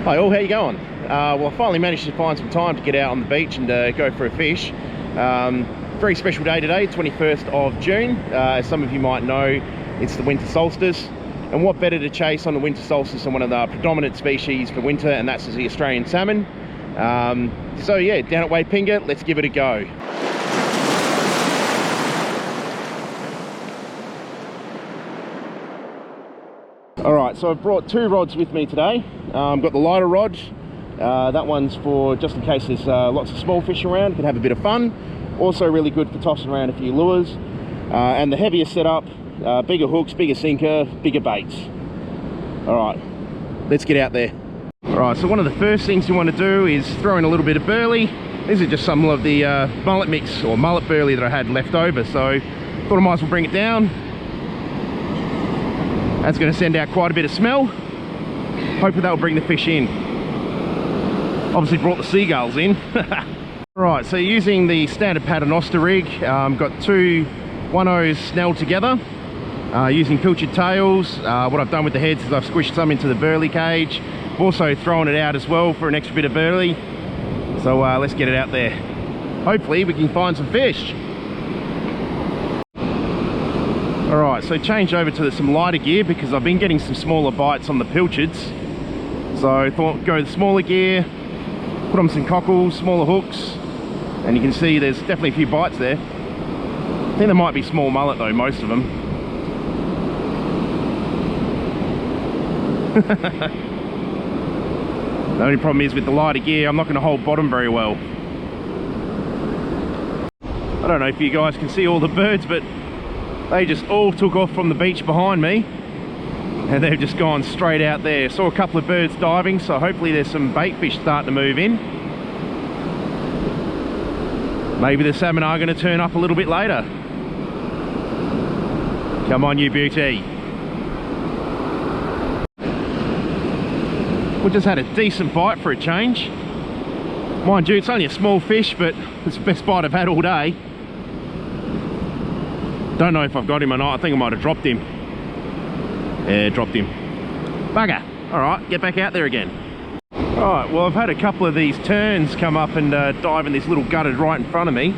Hi all, how you going? Well, I finally managed to find some time to get out on the beach and go for a fish. Very special day today, 21st of June. As some of you might know, it's the winter solstice. And what better to chase on the winter solstice than one of the predominant species for winter, and that's the Australian salmon. So yeah, down at Waitpinga, let's give it a go. Alright, so I've brought two rods with me today. I've got the lighter rod. That one's for just in case there's lots of small fish around, can have a bit of fun. Also really good for tossing around a few lures. And the heavier setup, bigger hooks, bigger sinker, bigger baits. Alright, let's get out there. Alright, so one of the first things you want to do is throw in a little bit of burley. These are just some of the mullet mix or mullet burley that I had left over, so thought I might as well bring it down. That's going to send out quite a bit of smell. Hopefully that'll bring the fish in. Obviously brought the seagulls in. Right, so using the standard paternoster rig, got two 1/0s snelled together. Using pilchard tails. What I've done with the heads is I've squished some into the burley cage. I've also thrown it out as well for an extra bit of burley. So let's get it out there. Hopefully we can find some fish. Alright, so changed over to some lighter gear because I've been getting some smaller bites on the pilchards. So I thought go the smaller gear, put on some cockles, smaller hooks, and you can see there's definitely a few bites there. I think there might be small mullet though, most of them. The only problem is with the lighter gear, I'm not going to hold bottom very well. I don't know if you guys can see all the birds, but they just all took off from the beach behind me and they've just gone straight out there. Saw a couple of birds diving, so hopefully there's some bait fish starting to move in. Maybe the salmon are going to turn up a little bit later. Come on, you beauty. We just had a decent bite for a change. Mind you, it's only a small fish, but it's the best bite I've had all day. Don't know if I've got him or not. I think I might have dropped him. Yeah, dropped him. Bugger. Alright, get back out there again. Alright, well I've had a couple of these terns come up and dive in this little gutted right in front of me.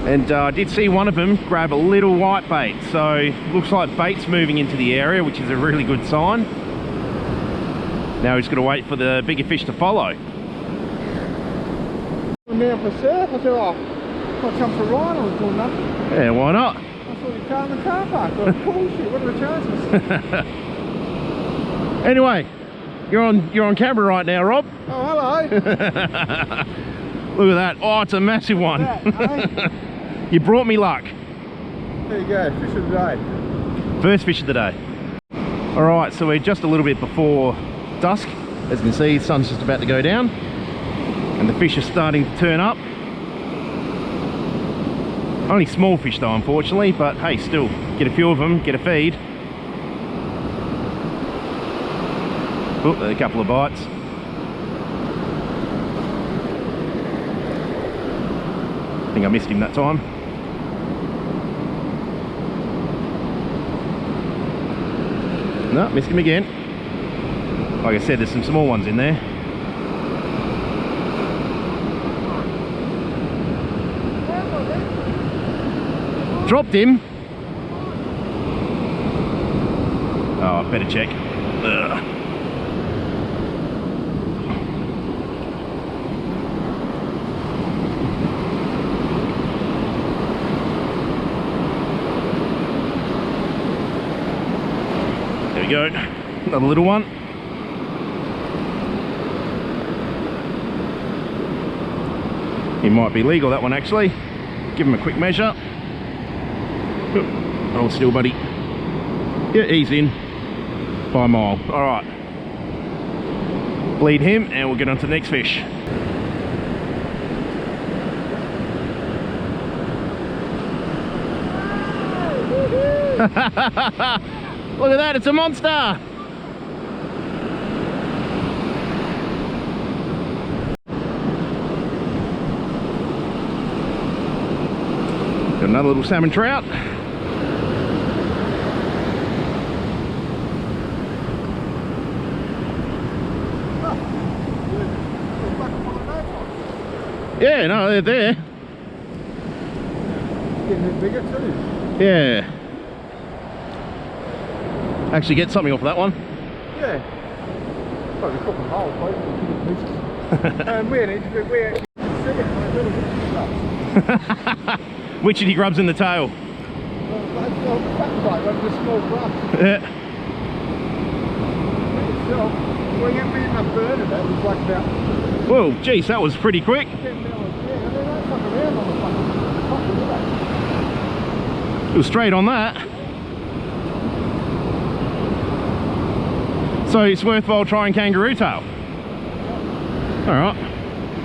And I did see one of them grab a little white bait. So looks like bait's moving into the area, which is a really good sign. Now he's got to wait for the bigger fish to follow. Now for surf, I said, oh, I'll come for a ride, I was doing nothing. Yeah, why not? I saw your car in the car park. I thought, bullshit, what are the chances? Anyway, you're on camera right now, Rob. Oh, hello. Look at that. Oh, it's a massive one. You brought me luck. There you go, fish of the day. First fish of the day. Alright, so we're just a little bit before dusk. As you can see, the sun's just about to go down. And the fish are starting to turn up. Only small fish though, unfortunately, but hey, still, get a few of them, get a feed. Oh, there's a couple of bites. I think I missed him that time. No, missed him again. Like I said, there's some small ones in there. Dropped him. Oh, I better check. Ugh. There we go. Another little one. He might be legal, that one actually. Give him a quick measure. Hold still, buddy. Yeah, he's in by a mile. All right. Bleed him and we'll get on to the next fish. Look at that, it's a monster. Got another little salmon trout. Yeah, no, they're there. Getting a bit bigger too. Yeah. Actually get something off of that one. Yeah. Well, we're cooking holes, both. And we're Witchetty grubs in the tail. Well, that's a small grub. Yeah. Well, you haven't enough bird of that. It was like about... Whoa, geez, that was pretty quick. 10 mil. Yeah, and they don't fuck around on the fucking top, do they? It was straight on that. So it's worthwhile trying kangaroo tail. Alright,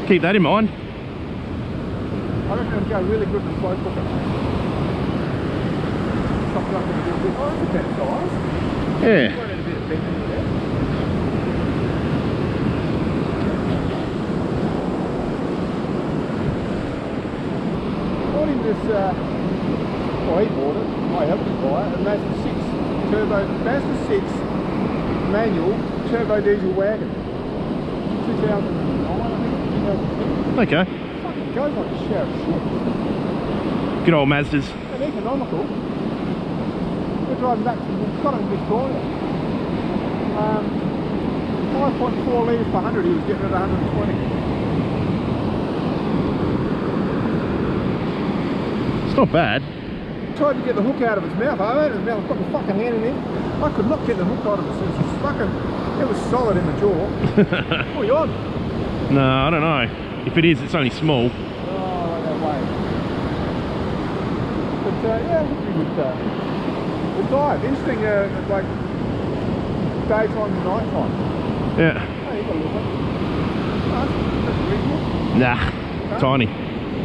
keep that in mind. I reckon it'd go really good with slow cooker. Something like a little bit. Oh, it's a better size. Yeah. Got a bit of bend in there. Bought him this, well, he bought it. I helped him buy it. A Mazda 6 turbo, Mazda 6 manual turbo diesel wagon. 2009, I think, 2010. Okay. Fucking goes like a shower of shit. Good old Mazdas. And economical. We're driving back from Cotton, Victoria. 5.4 litres per 100, he was getting at 120. It's not bad. Tried to get the hook out of his mouth. I opened his mouth, put my fucking hand in there. I could not get the hook out of it. It was fucking, it was solid in the jaw. What are you on? No, I don't know. If it is, it's only small. Oh, that way. But yeah, it was a pretty good dive. Interesting, like daytime and nighttime. Yeah. Oh, you got a little bit. That's reasonable. Nah, tiny.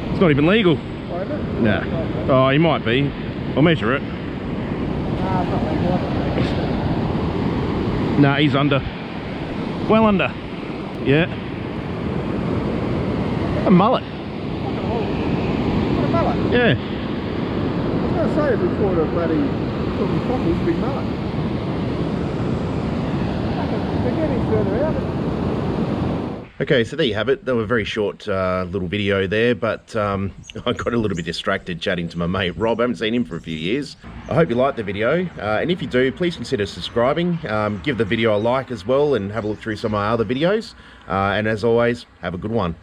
It's not even legal. Oh, is it? Nah. Oh, he might be. I'll measure it. Nah, it's not legal. Nah, he's under. Well under. Yeah. A mullet. Fucking hole. What a mullet. Yeah. I was going to say if we caught a bloody talking cockles, big mullet. They're getting further out. Okay, so there you have it. That was a very short little video there, but I got a little bit distracted chatting to my mate Rob. I haven't seen him for a few years. I hope you liked the video, and if you do, please consider subscribing. Give the video a like as well, and have a look through some of my other videos. And as always, have a good one.